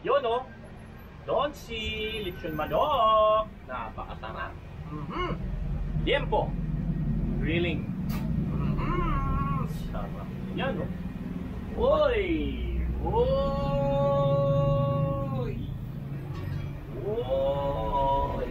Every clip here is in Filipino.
Yun o. Donsi, lechon manok. Napakasarap. Liempo. Grilling. Sarap. Yan o. Uy! Uy! Uy!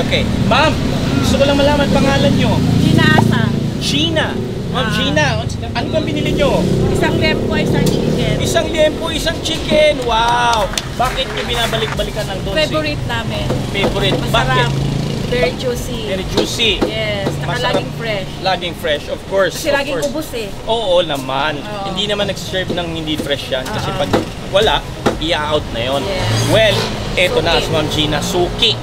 Okay. Ma'am, gusto ko lang malaman pangalan nyo. Ginasa. Sheena. Ma'am Sheena, ano bang binili nyo? Isang lempo, isang chicken. Isang liempo, isang chicken. Wow! Bakit nyo binabalik-balikan ng donsi? Favorite namin. Favorite. Masarap. Bakit? Very juicy. Very juicy. Yes, saka laging fresh. Laging fresh, of course. Kasi laging ubos eh. Oo naman. Oo. Hindi naman nag-serve ng hindi fresh yan. Kasi pag wala, i-out na yon. Yes. Well, eto na Suki. si Ma'am Gina, suki.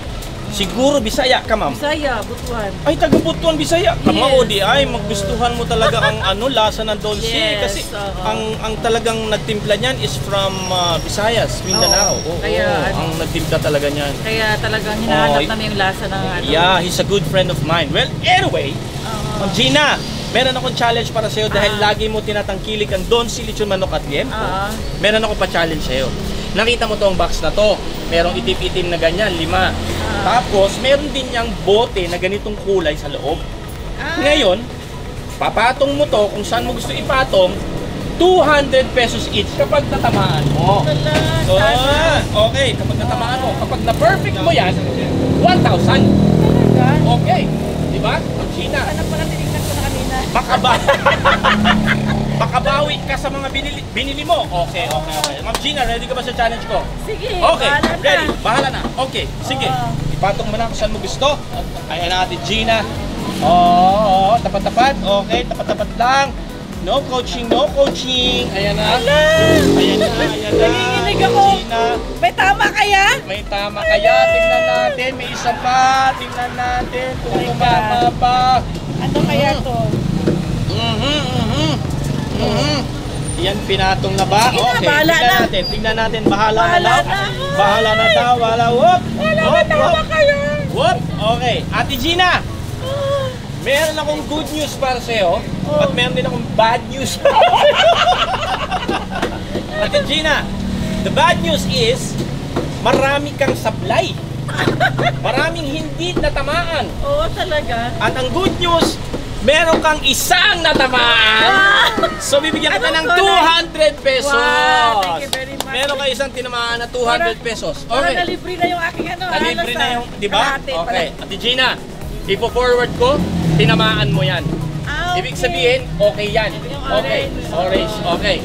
Siguro Bisaya ka, ma'am. Bisaya, Butuan. Ay, taga Butuan, Bisaya. Kamao Yes. di ay magustuhan mo talaga ang lasa ng donsi. Yes, Kasi oo. ang talagang nagtimpla niyan is from Visayas, Mindanao. Oo, Kaya, ang nagtimpla talaga niyan. Kaya talagang hinahanap Oh, namin yung lasa ng ano. Yeah, he's a good friend of mine. Well, anyway, Ma'am Gina, meron akong challenge para sa'yo dahil lagi mo tinatangkilik ang donsi, lechon manok at liempo. Meron ako pa-challenge sa'yo. Nakita mo tong box na to. Merong itim-itim na ganyan, 5. Tapos, meron din niyang bote na ganitong kulay sa loob. Ngayon, papatong mo to kung saan mo gusto ipatong, 200 pesos each kapag natamaan mo. So, okay, kapag natamaan mo. Kapag na-perfect mo yan, 1,000. Okay, di ba? Gina. Ano pala tinignan ko na kanina? Makabawi ka sa mga binili mo. Okay. Ma'am Gina, ready ka ba sa challenge ko? Sige, Okay, bahala na. ready. Bahala na. Okay, sige. Ipatong mo na kung saan mo gusto. Ayan na Ate Gina. Oo, tapat-tapat. Okay, tapat-tapat lang. No coaching. Ayan na. Ayan na. Nanginginig ako. Gina. May tama kaya? May tama kaya. Tingnan natin. May isa pa. Tingnan natin. Kung tumama pa. Ano kaya to? Yan, pinatong na ba? Sige na, Okay, bahala na. tingnan natin. Bahala na Bahala daw. na. Bahala na daw. Whoop. Tama kaya? Whoop. Okay, Ate Gina. Meron akong good news para sa'yo. At meron din akong bad news para sa'yo. Ate Gina, the bad news is, marami kang sablay. Maraming hindi natamaan. Oo, talaga. At ang good news, meron kang isang natamaan. So bibigyan kita ng 200 pesos. Wow, thank you very much. Meron ka isang tinamaan na 200 pesos. Para Okay. nalibre na yung aking ano. Nalibre na yung, di ba? Kalahati Okay. pala. Ate Gina, ipo-forward ko, tinamaan mo yan. Okay. Ibig sabihin, okay yan. Yung Okay. orange. Orange. Okay.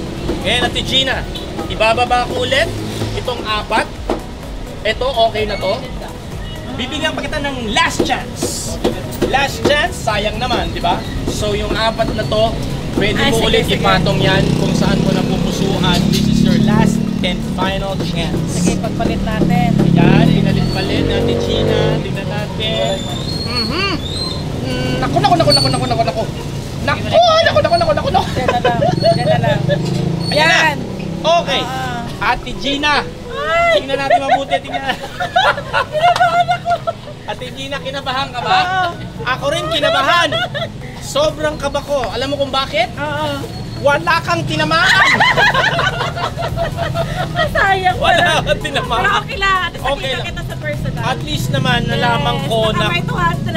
Ngayon, Ate Gina, ibababa ko ulit itong 4. Ito, okay na to. Bibigyan pa kita ng last chance. Last chance, sayang naman, di ba? So, yung 4 na to, pwede Ay, mo sige, ulit sige. ipatong yan kung saan mo napupusuan. This is your last and final chance. Sige, pagpalit natin. Yan, pinalit-palit natin, Gina. Tingnan natin. Naku. Diyan na lang. Ayan na. Yan. Okay. Ate Gina. Tingnan natin mabuti. Ate Gina, kinabahan ka ba? Ako rin kinabahan. Sobrang kaba ko. Alam mo kung bakit? Wala kang tinamaan. Sayang Wala pala. kang tinamaan. Pero okay lang. At Okay nakita lang. kita sa personal. At least naman, nalaman ko na... May 200.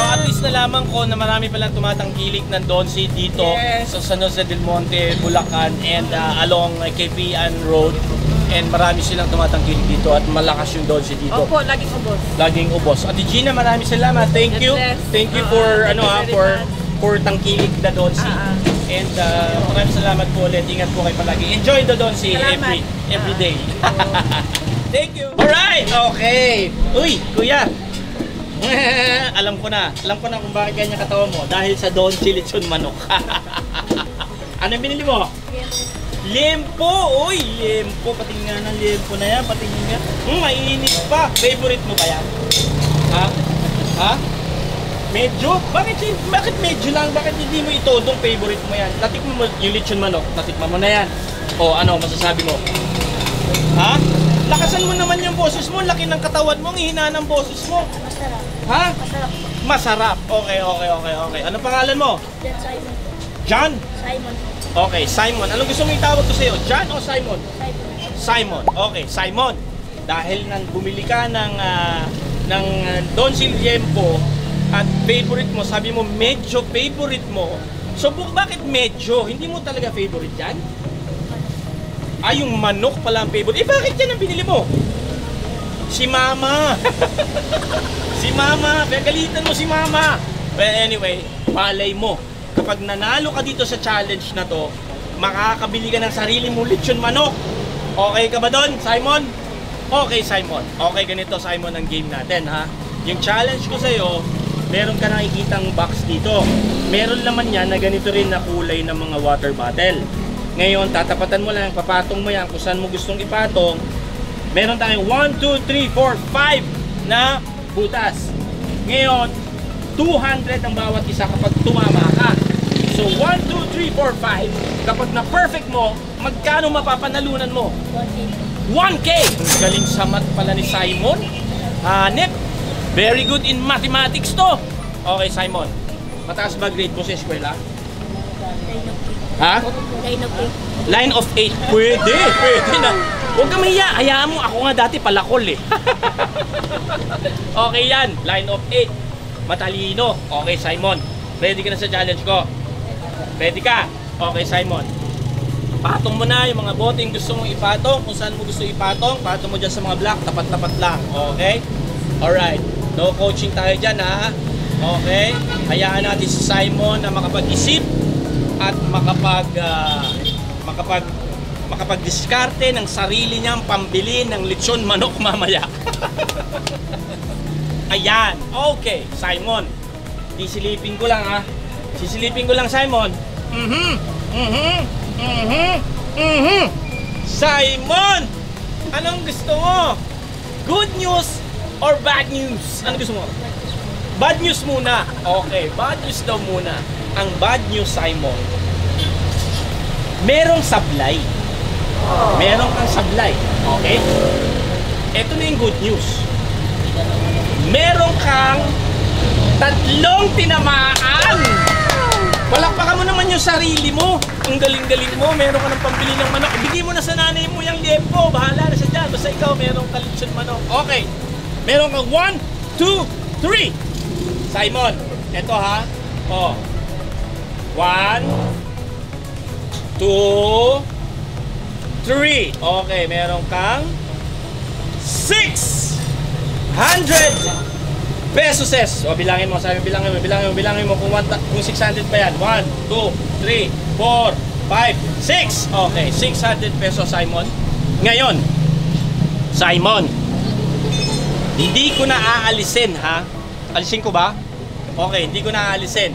At least nalaman ko na marami palang tumatangkilik ng donsi dito sa San Jose del Monte, Bulacan, and along Quevian Road. And marami silang tumatangkilik dito at malakas yung donsi dito. Opo, laging ubos. Laging ubos. Ate Gina, maraming salamat. Thank you. God bless. Thank you for Thank you very for tangkilik the donsi. And maraming salamat po ulit. Ingat po kayo palagi. Enjoy the donsi every day. Thank you. Alright, okay. Uy, kuya. Alam ko na kung bakit ganyan katawan mo. Dahil sa donsi lechon manok. Anong binili mo? Liempo. Uy, liempo. Patingin nga ng liempo na yan. Patingin nga. Mainit pa. Favorite mo ba yan? Ha? Medyo? Bakit medyo lang? Bakit hindi mo itodong favorite mo yan? Natikman mo yung lechon manok, natikman mo na yan. O ano, masasabi mo? Ha? Lakasan mo naman yung boses mo, laki ng katawan mo, ang hina ng boses mo. Masarap. Ha? Masarap. Masarap. Okay. Ano pangalan mo? Yan, Simon. John? Simon. Okay, Simon. Anong gusto mo itawag ko sa'yo? John o Simon? Simon. Simon. Okay, Simon. Dahil bumili ka ng Don Silviempo at favorite mo, sabi mo medyo favorite mo. So bakit medyo? Hindi mo talaga favorite yan? Yung manok pala ang favorite. Bakit yan ang binili mo? Si Mama. Si Mama. Galitan mo si Mama. Well, anyway, palay mo. Kapag nanalo ka dito sa challenge na to, makakabili ka ng sarili mong lechon manok. Okay ka ba doon, Simon? Okay, Simon. Okay, ganito, Simon, ang game natin, ha? Yung challenge ko sa'yo, meron ka nakikitang box dito. Meron naman yan na ganito rin na kulay ng mga water bottle. Ngayon, tatapatan mo lang, papatong mo yan kung saan mo gustong ipatong. Meron tayong 1, 2, 3, 4, 5 na butas. Ngayon, 200 ang bawat isa kapag tumama ka. So, 1, 2, 3, 4, 5. Kapag na-perfect mo, magkano mapapanalunan mo? 1K! Ang galing sa math pala ni Simon. Hanep. Very good in mathematics to. Okay, Simon. Mataas ba grade mo sa eskwela? Ha? Line of 8. Pwede na. Huwag ka mahiya. Hayaan mo. Ako nga dati palakol eh. Okay yan. Line of 8. Matalino. Okay, Simon. Ready ka na sa challenge ko? Ready ka? Okay, Simon. Patong mo na yung mga bote yung gusto mong ipatong. Kung saan mo gusto ipatong, patong mo dyan sa mga block. Tapat-tapat lang. Okay? Alright. No coaching tayo dyan, ha? Okay? Hayaan natin si Simon na makapag-isip at makapag-diskarte ng sarili niyang pambili ng lechon manok mamaya. Ayan. Okay, Simon. Sisilipin ko lang, ha? Sisilipin ko lang, Simon. Simon! Anong gusto mo? Good news or bad news? Ano gusto mo? Bad news muna. Okay, bad news daw muna. Ang bad news, Simon, merong sablay. Meron kang sablay. Okay? Ito na yung good news. Meron kang 3 tinamaan. Palakpakan mo naman yung sarili mo. Ang galing-galing mo. Meron ka ng pambili ng manok. Bigay mo na sa nanay mo yung liempo. Bahala na siya dyan. Basta ikaw meron ka lechon manok. Okay. Meron kang 1, 2, 3. Simon, eto ha. Oh. 1, 2, 3. Okay, meron kang 600 pesos. O, bilangin mo, sabi, bilangin mo kung 600 pa yan. 1, 2, 3, 4, 5, 6. Okay, 600 pesos, Simon. Ngayon, Simon, hindi ko na aalisin, ha? Alisin ko ba? Okay, hindi ko na aalisin.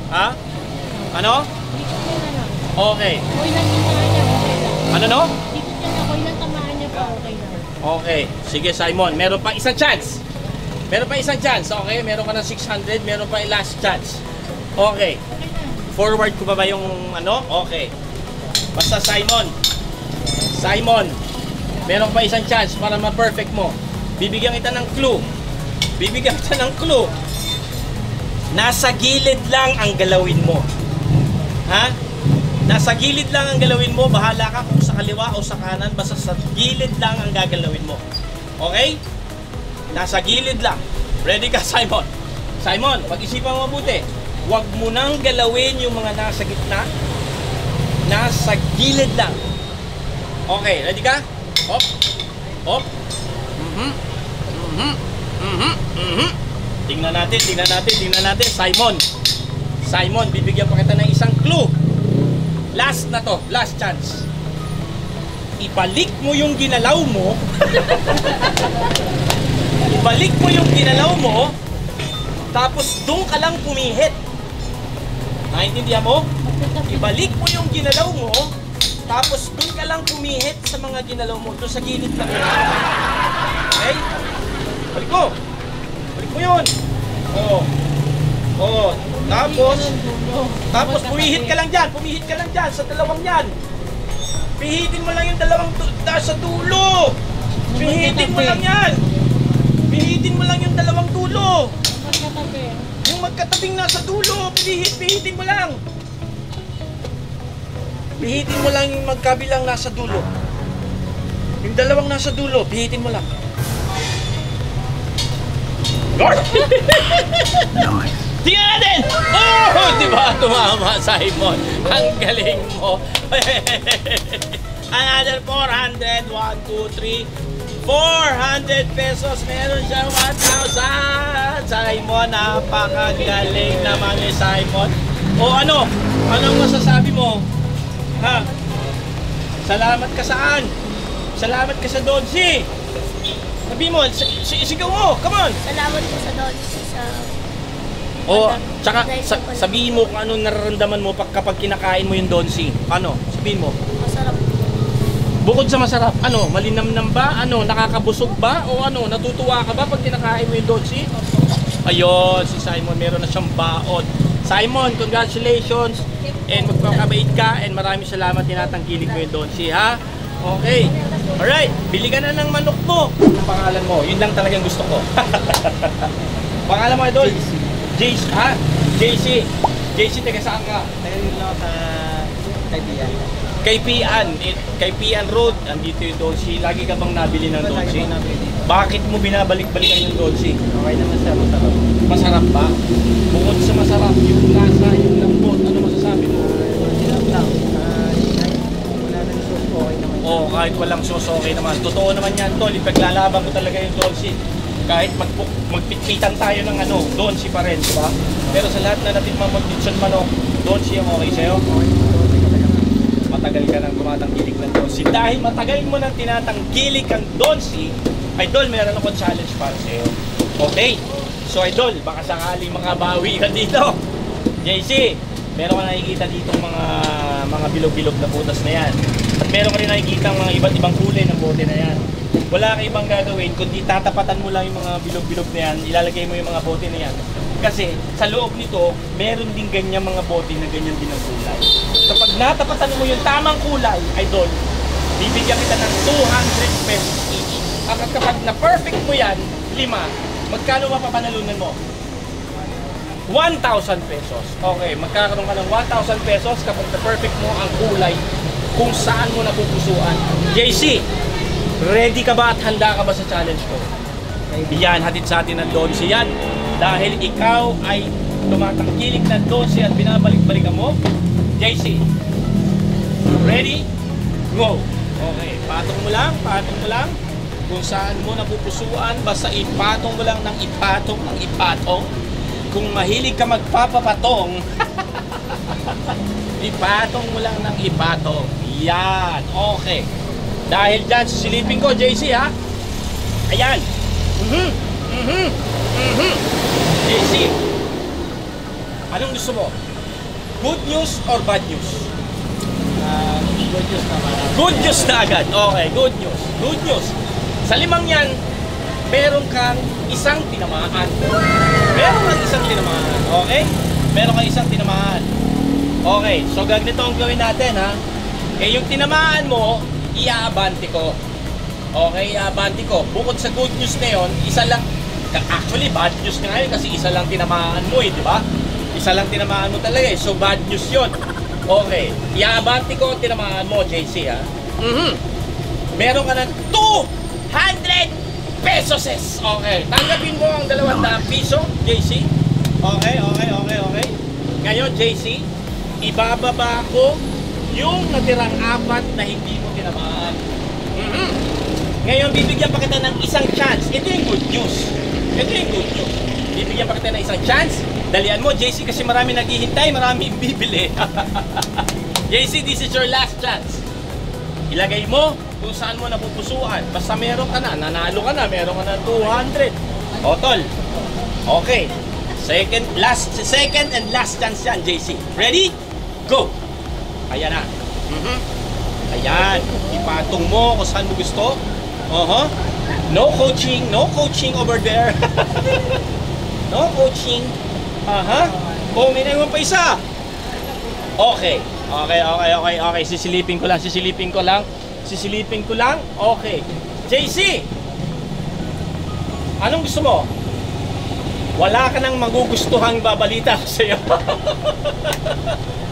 Ha? Ano? Okay. Ano no? Okay, sige, Simon, meron pa isang chance. Meron pa isang chance, okay? Meron ka ng 600, meron pa yung last chance. Okay. Forward ko ba yung ano? Okay. Basta Simon, meron pa isang chance para ma-perfect mo. Bibigyan kita ng clue. Nasa gilid lang ang galawin mo. Ha? Nasa gilid lang ang galawin mo. Bahala ka kung sa kaliwa o sa kanan. Basta sa gilid lang ang gagalawin mo. Okay? Nasa gilid lang. Ready ka, Simon? Simon, pag-isipan mo mabuti. Huwag mo nang galawin yung mga nasa gitna. Nasa gilid lang. Okay, ready ka? Hop. Hop. Tingnan natin. Simon, bibigyan pa kita ng isang clue. Last na to, last chance. Ibalik mo yung ginalaw mo. Tapos doon ka lang pumihit. Naintindihan mo? Ibalik mo yung ginalaw mo, tapos doon ka lang pumihit sa mga ginalaw mo. Doon sa gilid lang. Okay? Balik mo yun. Oh. Oh, tapos pumihit ka lang dyan. Pumihit ka lang dyan sa dalawang yan. Pihitin mo lang yung dalawang sa dulo. Pihitin mo lang yan. Pihitin mo lang yung dalawang dulo. Yung magkatabing nasa dulo, pihitin mo lang. Pihitin mo lang yung magkabilang nasa dulo. Yung dalawang nasa dulo, pihitin mo lang. Nice. Tingnan natin! Oh! Diba tumama, Simon? Ang galing mo. Another 400. 1, 2, 3. 400 pesos. Meron siyang 1,000. Simon, napakagaling naman ni Simon. O ano? Anong masasabi mo? Ha? Salamat ka saan? Salamat ka sa Donsi. Sabi mo, sigaw mo, come on! Salamat po sa Donsi sa... O, tsaka sabihin mo kung ano nararamdaman mo kapag kinakain mo yung Donsi. Ano? Sabihin mo. Masarap. Bukod sa masarap, ano? Malinamnam ba? Ano? Nakakabusog ba? O ano? Natutuwa ka ba pag kinakain mo yung Donsi? Ayun, si Simon meron na siyang baon. Simon, congratulations! And magpapabait ka and maraming salamat tinatangkilik mo yung Donsi, ha? Okay. Alright, bili ka na ng manok mo. Ang pangalan mo, yun lang talagang gusto ko. Pangalan mo, Idol? JC. Ha? JC. JC, taga saan ka? Tayo lang sa Kaibigan. Kaipian Road. Andito yung Donsi. Lagi ka bang nabili ng Donsi? Bakit mo binabalik-balikan yung Donsi? Okay naman sir, masarap. Masarap ba? Bukod sa masarap, yung lasa, yung lambot, ano masasabi mo? Masarap lang. Wala na yung sauce, okay naman. Oo, kahit walang sauce, okay naman. Totoo naman yan, Tol. Ipaglalaban ko talaga yung Donsi. Kahit magpitpitan tayo ng ano, Donsi pa rin, di ba? Pero sa lahat na natin mag-ditson manok, Donsi ang okay sa'yo? Matagal ka nang tumatangkilik ng Donsi. Dahil matagal mo nang tinatangkilik ang Donsi, Idol, meron akong challenge para sa'yo. Okay? So Idol, baka sakaling makabawi ka dito. JC, meron ka nakikita dito mga bilog-bilog na butas na yan. At meron ka rin nakikita mga iba't ibang kulay ng bote na yan. Wala ka ibang gagawin kundi tatapatan mo lang yung mga bilog-bilog na yan, ilalagay mo yung mga bote na yan. Kasi sa loob nito, meron din ganyan mga bote na ganyan din ang kulay. Kapag natapatan mo yung tamang kulay, Idol, bibigyan kita ng 200 pesos each. At kapag na-perfect mo yan, 5, magkano mapapanalunan mo? 1,000 pesos. Okay, magkakaroon ka ng 1,000 pesos kapag na-perfect mo ang kulay kung saan mo napupusuan. JC, ready ka ba at handa ka ba sa challenge ko? Yan, hatid sa atin ng Donsi yan. Dahil ikaw ay tumatangkilik ng Donsi at binabalik-balikan mo. JC, ready? Go! Okay, patong mo lang. Kung saan mo napupusuan, basta ipatong mo lang ng ipatong. Kung mahilig ka magpapapatong, ipatong mo lang ng ipatong. Yan, okay. Dahil dyan, sisilipin ko, JC, ha? Ayan. JC, anong gusto mo? Good news or bad news? Good news naman. Good news na agad. Okay, good news. Good news. Sa 5 yan, meron kang isang tinamaan. Meron kang isang tinamaan. Okay? Meron kang isang tinamaan. Okay, so ganito ang gawin natin, ha? Eh, yung tinamaan mo, iaabante ko. Okay, iaabante ko. Bukod sa good news na yun, isa lang, actually bad news na ngayon kasi isa lang tinamaan mo eh, di ba? Isa lang tinamaan mo talaga eh, so bad news yun. Okay, iaabante ko ang tinamaan mo, JC, ha? Meron ka ng 200 pesos. Okay, tanggapin mo ang 200 piso, JC. Okay. Ngayon, JC, ibababa ko yung natirang 4 na hindi mo tinamaan. Ngayon, bibigyan pa kita ng isang chance. Ito yung good news. Bibigyan pa kita ng isang chance. Dalian mo, JC, kasi marami naghihintay, marami bibili. JC, this is your last chance. Ilagay mo kung saan mo napupusuan. Basta meron ka na, nanalo ka na, meron ka na 200. O, tol. Okay. Second and last chance yan, JC. Ready? Go! Ayan na. Ayan. Ipatong mo kung saan mo gusto. No coaching over there. No coaching. Aha. Oh, may naiwan pa isa. Okay. Okay. Sisilipin ko lang. Okay. JC! Anong gusto mo? Wala ka nang magugustuhang babalita ko sa'yo.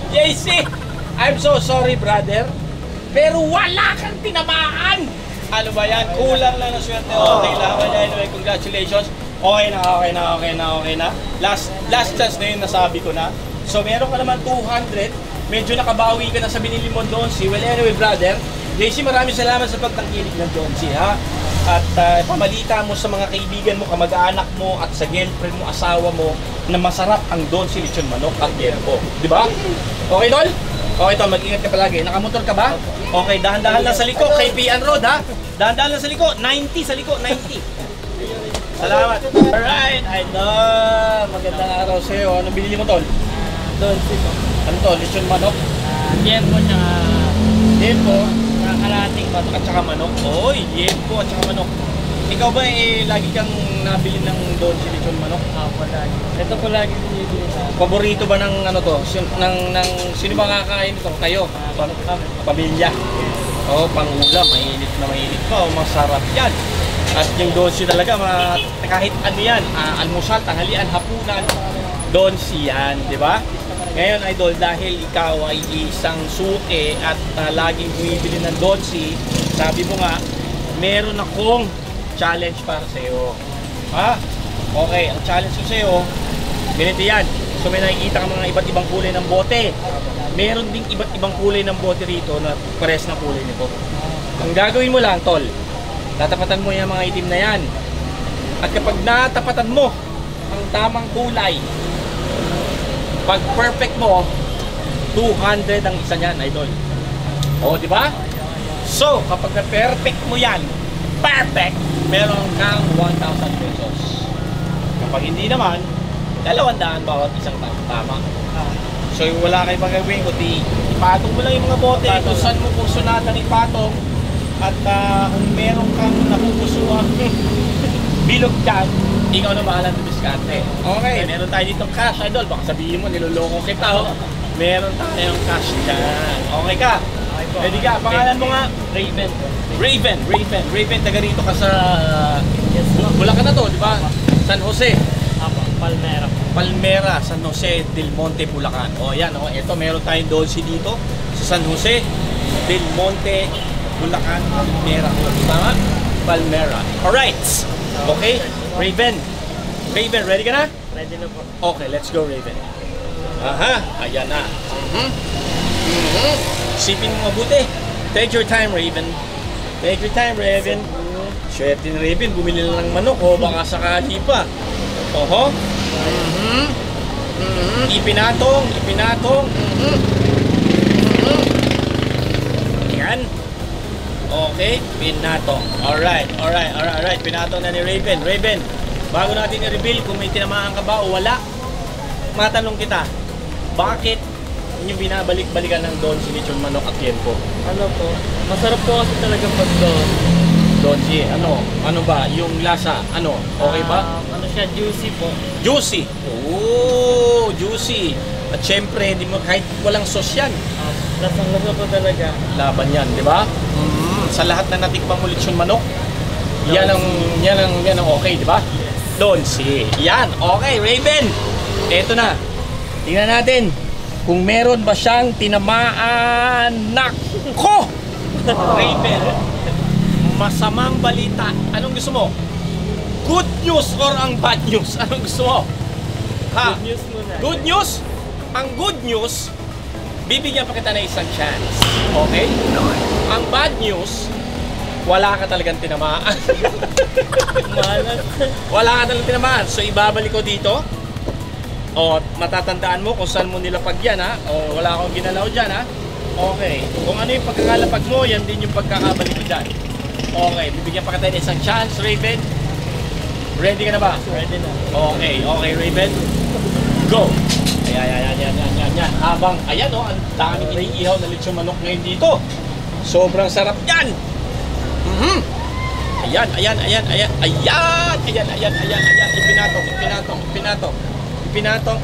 JC! I'm so sorry, brother. Pero wala kang tinamaan! Ano ba yan? Kulang lang ng swerte. Okay lang. Anyway, congratulations. Okay na. Last chance na yun, nasabi ko na. So, meron ka naman 200. Medyo nakabawi ka na sa binili mo, Donsi. Well, anyway, brother. JC, maraming salamat sa pagtangkilik ng Donsi, ha? At pamalita mo sa mga kaibigan mo, kamag-anak mo, at sa girlfriend mo, asawa mo, na masarap ang Donsi Lechon Manok at Yerko. Di ba? Okay, Tol? Okay, Tol, mag-ingat ka palagi. Nakamotor ka ba? Okay, dahan-dahan lang sa liko. Kay Pian Road, ha? Dahan-dahan lang sa liko. 90 sa liko, 90. Salamat. Alright, idol. Magandang araw sa'yo. Anong binili mo, Tol? Donsi po. Ano to? Lechon manok? Yempo tsaka Yempo? kalating manok. At saka manok? Oy, yempo at saka manok. Ikaw ba lagi kang nabili ng Donsi Lechon Manok? Ako lagi. Ito po lagi binibili na. Paborito ba ng ano to? Sino ba kakain ito? Kayo? Pamilya? Oo, pangulam. Mainit pa. Masarap yan. At yung Donsi talaga, kahit ano yan, almusal, tanghalian, hapunan, Donsi yan, di ba? Ngayon, idol, dahil ikaw ay isang suke at laging bumibili ng Donsi, sabi mo nga, meron akong challenge para sa iyo. Ha? Okay, ang challenge ko sa iyo, ganito yan. So may nakikita ka mga iba't ibang kulay ng bote. Meron ding iba't ibang kulay ng bote rito na pares na kulay nito. Ang gagawin mo lang, tol, tatapatan mo yung mga itim na yan. At kapag natapatan mo ang tamang kulay, pag perfect mo, 200 ang isa niyan, idol. O, di ba? So, kapag na-perfect mo yan, perfect, meron kang 1,000 pesos. Kapag hindi naman, 200 bawat isang tama. So, wala kayong magagawin, kundi ipatong mo lang yung mga bote kung saan mo kursunatan ipatong. At kung meron kang napupusuan bilog dyan, ikaw na bahala ng diskarte. Okay, meron tayo ditong cash, idol. Baka sabihin mo, niloloko kita, oh. Meron tayong cash dyan. Okay ka? Ready ka? Pangalan mo nga? Raven, taga rito ka sa... Bulacan na to, di ba? San Jose. Palmera, San Jose del Monte, Bulacan. O yan, o. Ito, meron tayong Donsi dito sa San Jose del Monte, Bulacan, Palmera. Tama? Palmera. Alright. Okay, Raven, ready ka na? Ready na po. Okay, let's go, Raven. Aha, ayan na. Isipin mo mabuti. Take your time, Raven. Take your time, Raven. Swerte ni Raven, bumili lang ng manok, o baka sakali pa. Oho. Ipinatong. Yan. Okay, pinatong. Alright. Pinatong na ni Raven. Raven, bago natin i-reveal kung may tinamaan ka ba o wala, matanong kita, bakit yung binabalik-balikan ng Donsi Lechon Manok at Yempo? Ano po? Masarap po kasi talaga pag Donsi, ano ba? Yung lasa, okay ba? ano siya, juicy po. Juicy. Oh, juicy. At syempre, kahit walang sauce yan, Lasang-lasa po talaga. laban yan, di ba? Sa lahat na natikmang mo Lechon Manok, yan ang okay, di ba? Donsi. Yan, okay, Raven. Eto na. Tingnan natin kung meron ba siyang tinamaan. Nako! Raven, masamang balita. Anong gusto mo? Good news or ang bad news? Anong gusto mo? Ha? Good news muna. Good news? Ang good news, bibigyan pa kita ng isang chance. Okay? Ang bad news, wala ka talagang tinamaan. Malas. Wala ka talagang tinamaan. So ibabalik ko dito. O matatandaan mo kung saan mo nilapag yan, ha? O wala akong ginalaw dyan, ha? Okay. Kung ano yung pagkakalapag mo, yan din yung pagkakabalik ko dyan. Okay. Bibigyan pa kita ng isang chance, Raven. Ready ka na ba? Ready na. Okay, Raven. Go! Ayan. Habang, ayan o, ang daming iniihaw na lechon manok ngayon dito. Sobrang sarap yan! Ayan. Ipinatong. ipinatong.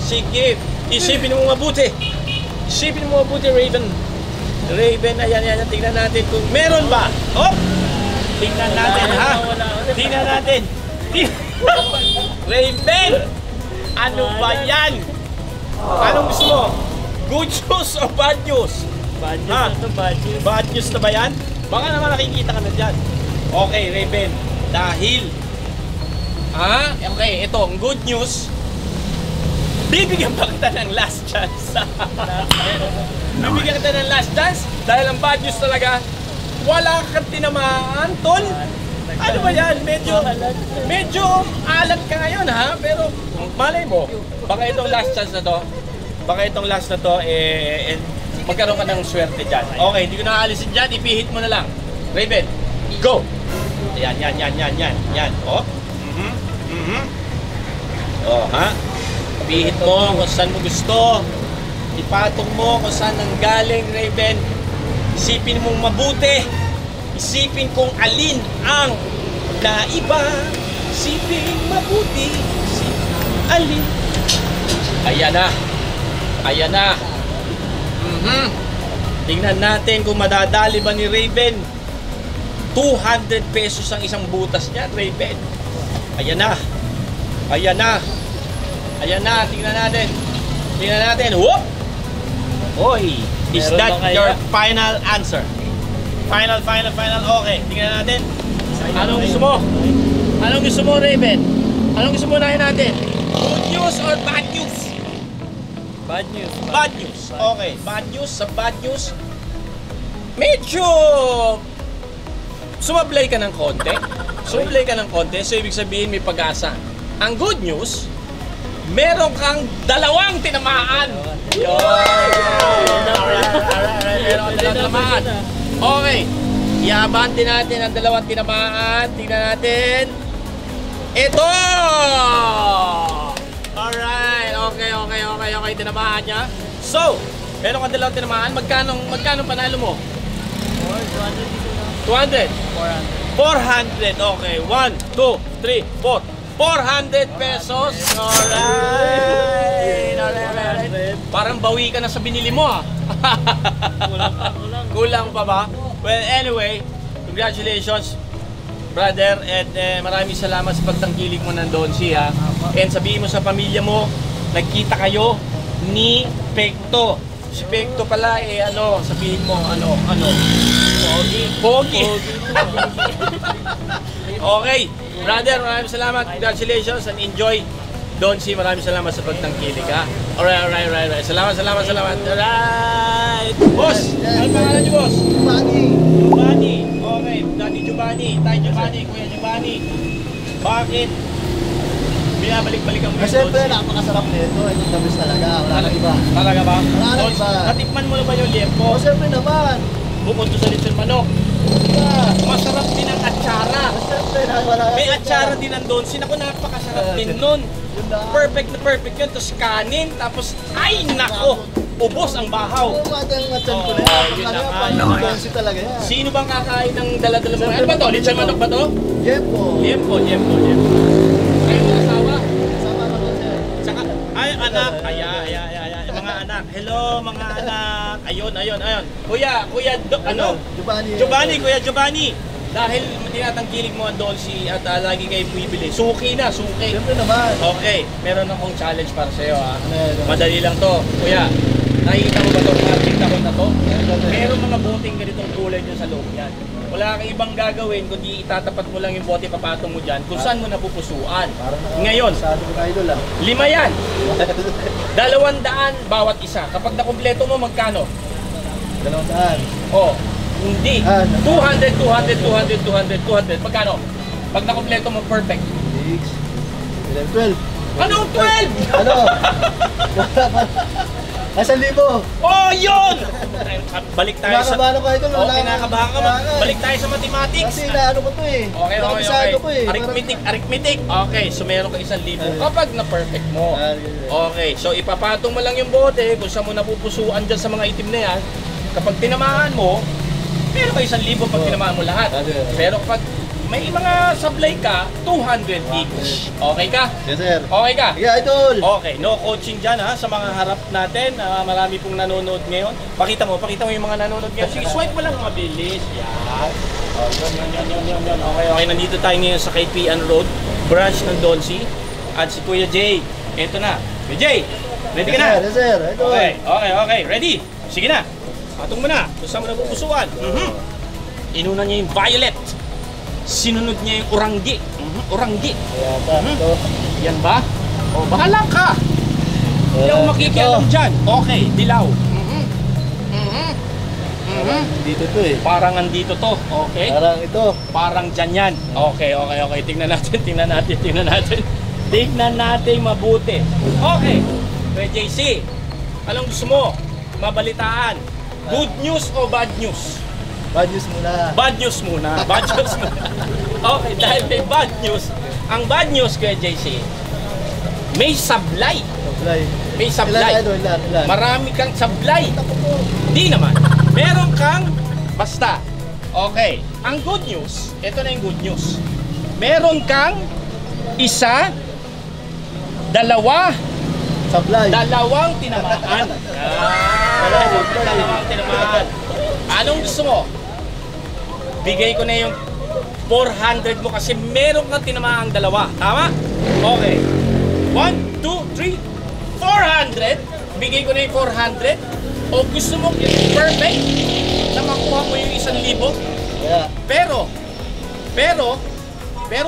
Sige, isipin mo mabuti. Isipin mo mabuti, Raven. Raven, ayan, tingnan natin kung meron ba. Oh! Tingnan natin, ha? Tingnan natin. Raven! Ano ba yan? Anong gusto mo? Good news o bad news? Bad news Ah. na to, bad news. Bad news na ba yan? Baka naman nakikita ka na dyan. Okay, Raven. Dahil, okay, ito, ang good news, bibigyan pa kita ng last chance. Bibigyan kita ng last chance dahil ang bad news talaga, wala kang tinamaan, tol. Ano ba yan? Medyo alat ka ngayon, ha? Pero malay mo, baka itong last chance na to, magkaroon ka ng swerte dyan. Okay, hindi ko na aalisin dyan, ipihit mo na lang. Raven, go! Yan. Oh. Oh, ha? Pihit mo kung saan mo gusto. Ipatong mo kung saan nanggaling, Raven. Isipin mong mabuti. Isipin kung alin ang naiba. Isipin mabuti. Isipin alin. Ayan na. Tingnan natin kung madadali ba ni Raven. 200 pesos ang isang butas niya, Raven. Ayan na. Tingnan natin. Whoop! Oy, is Meron that ba kaya? your final answer? Final. Okay, tingnan natin. Anong gusto mo? Raven? Anong gusto mo unahin natin? Good news or bad news? Bad news. Bad news. Okay, bad news. Sa bad news, medyo sumablay ka ng konti. So ibig sabihin may pag-asa. Ang good news, meron kang 2 tinamaan. Meron kang 2 tinamaan. Okay, iabante natin ang 2 tinamaan. Tingnan natin. Ito! Alright, okay, tinamaan niya. So, meron kang 2 tinamaan. Magkano panalo mo? 200. 400. Okay, 1, 2, 3, 4. 400 pesos. Alright. Parang bawi ka na sa binili mo, ha? Kulang pa ba? Well, anyway, congratulations, brother, and maraming salamat sa pagtangkilik mo ng Donsi, ha? And sabihin mo sa pamilya mo, nagkita kayo ni Pekto. Si Pekto pala, sabihin mo, Pogi. Okay, brother, maraming salamat. Congratulations and enjoy. Donsi, maraming salamat sa pagtangkilik, ha? Alright. Salamat. Alright. Boss, ano pangalan niyo, boss? Giovanni. Okay, Daddy Giovanni. Tay Giovanni, Kuya Giovanni. Bakit binabalik-balikan mo yung Siyempre, Donsi? napakasarap nito. Ito tamis talaga. Wala nang iba. Talaga ba? Wala nang Boss, iba. natikman mo na ba yung liempo? O, siyempre naman. Bukod doon sa lechon manok. Yeah. Masarap din ang atsara. Siyempre, wala nang May iba. atsara din ang Donsi. Naku, napakasarap din nun. Yun lang. Perfect na perfect yun. Tapos kanin. Tapos, ay nako! Ubos ang bahaw. Oo, matang matsan ko na Oh, yan. yun na nga. Pang-donsi talaga yan. Sino bang kakain ng dala-dala mo? Ano ba to? Lechon manok ba to? Yepo. Liempo. Kayo mga asawa? Sama naman siya. Tsaka, ay anak. Mga anak. Hello mga anak. Ayun. Kuya, Kuya Giovanni. Dahil tinatangkilik mo ang Dolce at lagi kayo bibili. Suki. Siyempre naman. Okay, meron akong challenge para sa'yo, ha. Ano yan? Madali lang to. Kuya, nakikita mo ba ito? Nakikita ko na to? Meron mga boteng ganitong kulay dyan sa loob yan. Wala kang ibang gagawin kundi itatapat mo lang yung bote, papatong mo dyan kung saan mo napupusuan. Ngayon, Sabi ko na idol 5 yan. 200 bawat isa. Kapag nakumpleto mo, magkano? 200. Oh, hindi. 200. Magkano? Pag nakumpleto mo, perfect. 6, 11, 12. Anong 12? Ano? Nasa 1,000. Oh, yun! Balik tayo sa... Kinakabahan ako idol. Oh, kinakabahan ka ba? Balik tayo sa mathematics. Kasi naano ko to eh. Okay. Nakabisado ko eh. Arithmetic. Okay, so meron ka 1,000 kapag na-perfect mo. Okay, so ipapatong mo lang yung bote kung saan mo napupusuan dyan sa mga itim na yan. Kapag tinamaan mo, meron ka 1,000 pag tinamaan mo lahat. Pero kapag may mga sablay ka, 200 each. Okay ka? Yes, sir. Okay ka? Yeah, idol. Okay, no coaching dyan ha, sa mga harap natin. Marami pong nanonood ngayon. Pakita mo yung mga nanonood ngayon. Sige, swipe mo lang mabilis. Yan. Oh, yan. Okay, nandito tayo ngayon sa KPN Road, branch ng Donsi. At si Kuya Jay. Ito na. Kuya Jay, ready ka na? Yes, sir. Idol. Okay. Ready? Sige na. Patong mo na. Kung saan mo na pupusuan. Inuna niya yung violet. Sinunod niya yung oranggi. Oranggi. Ito. Yan ba? O, bahala ka. Hindi ako makikialam dyan. Okay, dilaw. Dito to eh. Parang andito to. Okay. Parang ito. Parang dyan yan. Okay. Tingnan natin. Tingnan natin mabuti. Okay. Kuya JC, anong gusto mo? Mabalitaan. Good news o bad news? Bad news muna. Bad news muna. Okay, dahil may bad news. Ang bad news, Kuya JC, may sablay. Supply. May sablay. Ilan? Marami kang sablay. Di naman. Meron kang, basta. Okay. Ang good news, ito na yung good news. Meron kang isa, dalawa, Supply. dalawang tinamaan. Dalawang tinamaan. Anong gusto mo? Bigay ko na yung 400 mo kasi meron kang tinamaang dalawa. Tama? Okay. 1, 2, 3, 400. Bigay ko na yung 400. O gusto mo yung perfect na makuha mo yung 1,000. Yeah. Pero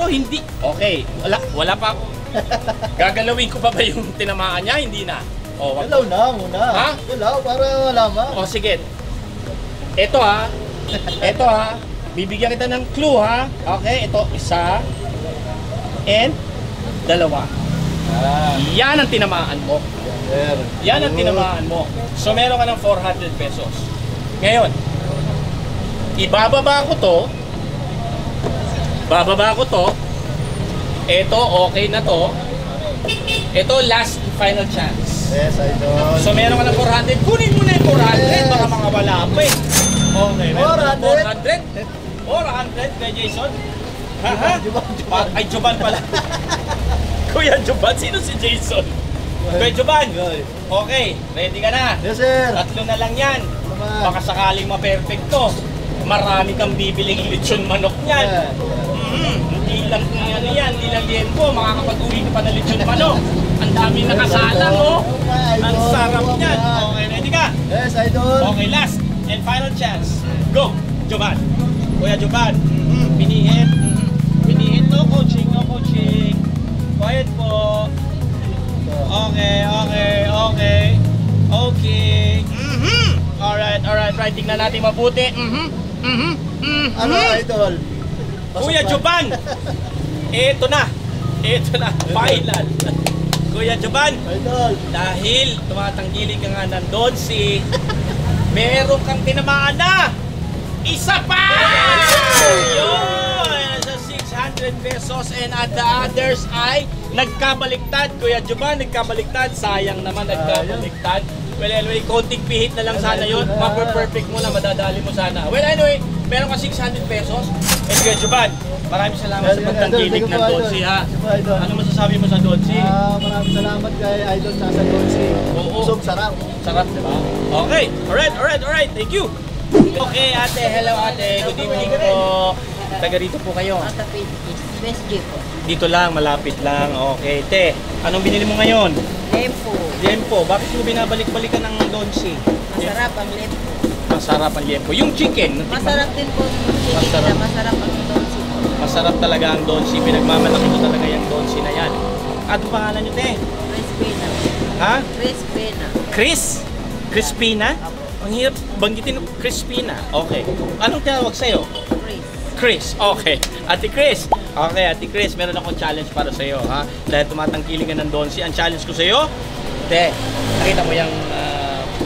hindi. Okay. Wala pa ako. Gagalawin ko pa ba yung tinamaan niya? Hindi na. O, wag. Dalaw na muna. Ha? Dalaw para malaman. O sige. Ito ha. Bibigyan kita ng clue ha. Okay, ito isa and dalawa. Yan ang tinamaan mo. Sir. Yan ang tinamaan mo. So meron ka ng 400 pesos. Ngayon, ibababa ko to. Ito okay na to. Ito last final chance. Yes, idol. So meron ka ng 400. Kunin mo na yung 400. Baka makawala pa eh. Okay, meron ka ng 400 kay Jason. Ay, Joban pala. Kuya Joban, sino si Jason? Kuya Joban. Okay, ready ka na? Yes, sir. Tatlo na lang yan. Baka sakaling ma-perfecto. Marami kang bibiling lechon manok niyan. Hindi lang hindi lang liempo. Makakapag-uwi ka pa na lechon manok. Ang dami nakasalang, oh. Ang sarap niyan. Okay, ready ka? Yes, idol. Okay, last and final chance. Go, Joban. Kuya Joban. Pinihit. No coaching. Quiet po. Okay. Alright. Tingnan natin mabuti. Ano, idol? Kuya Joban. Ito na. Final. Kuya Joban. Idol. Dahil tumatanggiling ka nga nandun meron kang tinamaan na! Isa pa! Yun! Sa 600 pesos and at the others ay nagkabaliktad. Kuya Joban, nagkabaliktad. Sayang naman nagkabaliktad. Well, anyway, konting pihit na lang sana yun. Perfect mo na, madadali mo sana. Well, anyway, meron ka 600 pesos. And Kuya Joban, maraming salamat sa pagtanggilik ng Donsi ha. Ano masasabi mo sa Donsi? Maraming salamat kay idol sa Donsi. Oo. Busog, sarap. Sarap, diba? Okay. Alright. Thank you. Okay, ate. Hello, ate. Good evening po. Taga rito po kayo. Best J po. Dito lang, malapit lang. Okay. Te, anong binili mo ngayon? Lempo. Liempo. Bakit mo binabalik-balikan ng Donsi? Masarap ang lempo. Masarap ang liempo. Yung chicken, Masarap din po yung chicken Masarap. nila. Masarap ang donsi po. masarap talaga ang Donsi. Pinagmamalaki mo talaga yung Donsi na yan. At ang pangalan nyo, te? Crispina. Ha? Crispina. Chris? Crispina? Ang hirap banggitin ng Crispina. Okay. Anong tawag sa'yo? Chris. Chris. Okay. Ate Chris. Okay, Ate Chris, meron akong challenge para sa'yo, ha? Dahil tumatangkiling ka ng Donsi. Ang challenge ko sa'yo, te, nakita mo yung,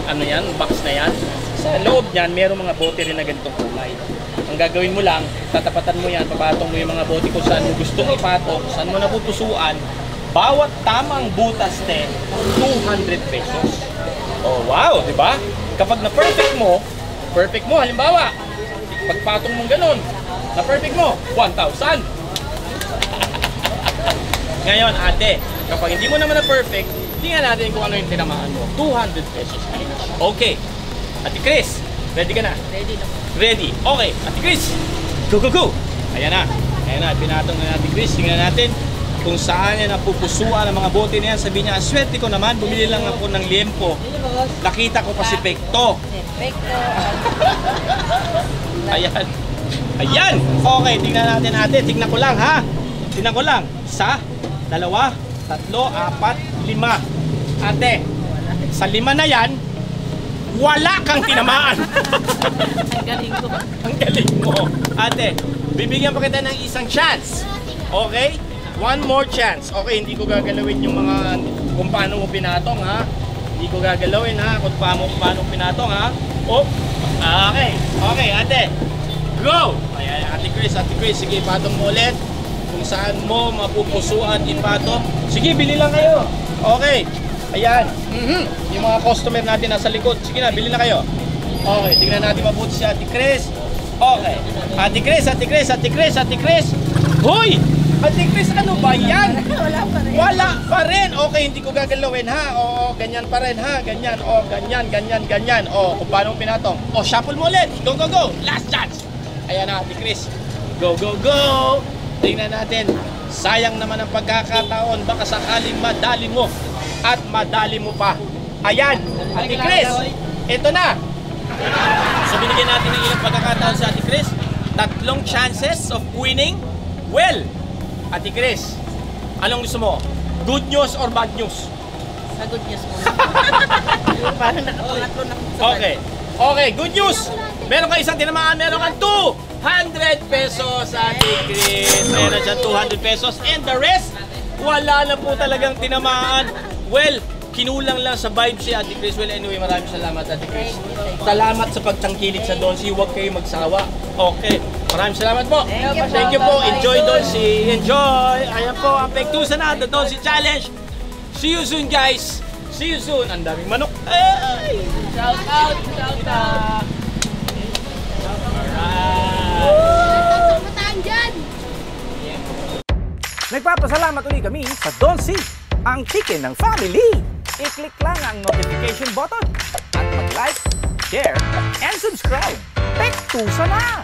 ano yan, box na yan? Sa loob niyan, meron mga bote rin na ganitong kulay. Ang gagawin mo lang, tatapatan mo yan, papatong mo yung mga bote kung saan mo gustong ipatok, saan mo napupusuan. Bawat tamang butas, te, 200 pesos. Oh, wow, di ba? Kapag na perfect mo, halimbawa, pagpatong mo ganun, Na perfect mo, 1,000. Ngayon, ate, kapag hindi mo naman na perfect, tingnan natin kung ano yung tinamaan mo. 200 pesos. Okay. Ate Chris, ready ka na? Ready na po. Ready. Okay. Ate Chris, go, go, go. Ayan na. Ayan na. Pinatong na Ate Chris. Tingnan natin kung saan yan napupusuan ang mga bote na yan. Sabi niya, swerte ko naman. Bumili lang ako ng liempo. Nakita ko pa si Pekto. Perfecto. Ayan. Ayan. Okay. Tingnan natin ate. Tingnan ko lang ha. Tingnan ko lang. 1, 2, 3, 4, 5. Ate, sa 5 na yan, wala kang tinamaan. Ang galing ko. Ang galing mo. Ate, bibigyan pa kita ng isang chance. Okay? One more chance. Okay, hindi ko gagalawin yung mga kung paano mo pinatong ha. Hindi ko gagalawin ha kung paano pinatong ha. Oh. Okay. Okay, ate. Go! Ayan, Ate Chris, sige, ipatong mo ulit. Kung saan mo mapupusuan ipatong. Sige, bili lang kayo. Okay. Ayan. Yung mga customer natin nasa likod. Sige na, bili na kayo. Okay, tingnan natin mabuti si Ate Chris. Okay. Ate Chris. Hoy! Ate Chris, ano ba yan? Wala pa rin. Okay, hindi ko gagalawin ha. Oo, ganyan pa rin ha. Ganyan. O, ganyan. O, kung paano pinatong. O, shuffle mo ulit. Go, go, go. Last chance. Ayan na, Ate Chris. Go, go, go. Tingnan natin. Sayang naman ang pagkakataon. Baka sakaling madali mo. At madali mo pa. Ayan, Ate Chris, ito na. So binigyan natin ng ilang pagkakataon sa Ate Chris. 3 chances of winning. Well, Ate Chris, anong gusto mo? Good news or bad news? Sa good news mo. Parang nakapangatlo na sa Okay. Okay, good news. Meron ka isang tinamaan, meron kang 200 pesos, Ate Chris. Meron dyan 200 pesos. And the rest, wala na po talagang tinamaan. Well, kinulang lang sa vibe si Ate Chris. Well, anyway, maraming salamat, Ate Chris. Salamat sa pagtangkilik sa Donsi. Huwag kayo magsawa. Okay. Maraming salamat po. Thank you po. Enjoy, Donsi. Enjoy. Ayan po, ang pektusan na, the Donsi Challenge. See you soon, guys. See you soon. Ang daming manok. Ay! Shout out. Nagpapasalamat ulit kami sa Donsi, ang chicken ng family. I-click lang ang notification button at mag-like, share, and subscribe. Pektusa na!